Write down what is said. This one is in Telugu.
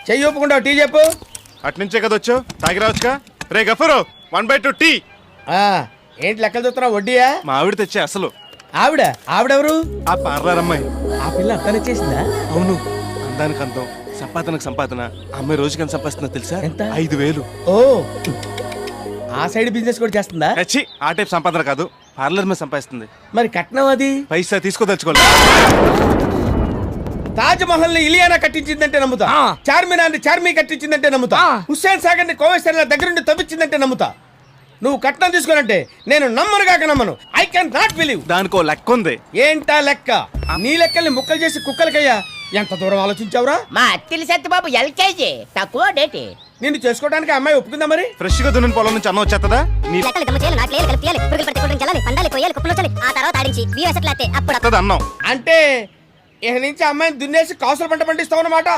చెయ్యి ఒప్పుకుంటావు టీ చెప్పు. అట్నుంచే కదా వచ్చావు, తాగి రావచ్చుగా. రే గఫరు 1/2 టీ. ఏంటి లెక్కలు చూస్తున్నావు? వడ్డీయా? మా ఆవిడ తెచ్చే అసలు. ఆవిడెవరు? ఆ పార్లర్ అమ్మాయి. ఆ పిల్ల అర్థం చేసిందా? అవును, అందానికి అందం, సంపాదనకు సంపాదన. ఆ అమ్మాయి రోజుకి ఎంత సంపాదిస్తుందో తెలుసా? ఎంత? 5,000. ఓ, ఆ సైడ్ బిజినెస్ కూడా చేస్తుందా? చచ్చి, ఆ టైప్ సంపాదన కాదు, పార్లర్ మీద సంపాదిస్తుంది. మరి కట్నం అది? పైసా తీసుకోదలుచుకోలేదు. తాజ్ మహల్ ని ఇలియానా కట్టించిందంటే నమ్ముతా. చార్మినార్ ని చార్మి కట్టించిందంటే నమ్ముతా. హుస్సేన్ సాగర్ ని కోవేశ్వర దగ్గరుండి తవ్వించిందంటే నమ్ముతా. నువ్వు కట్నం తీసుకోనంటే నేను నమ్మను. I can not believe. దానికో లెక్క ఉంది. ఏంటా లెక్క? నీ లెక్కల్ని ముక్కలు చేసి కుక్కలకయ్యా. ఎంత దూరం ఆలోచించావురా? మా అత్తిలి సత్యబాబు ఎల్కేజీ తక్కువ డేటి. నిన్ను చేసుకోవడానికి అమ్మాయి ఒప్పుకుందా మరి? ఫ్రెష్ గా దున్నిన పొలం నుంచి అన్నం వచ్చేస్తుందా? నీ అన్నం అంటే ఇక నుంచి అమ్మాయిని దున్నేసి కాసులు పంట పండిస్తావు అన్నమాట.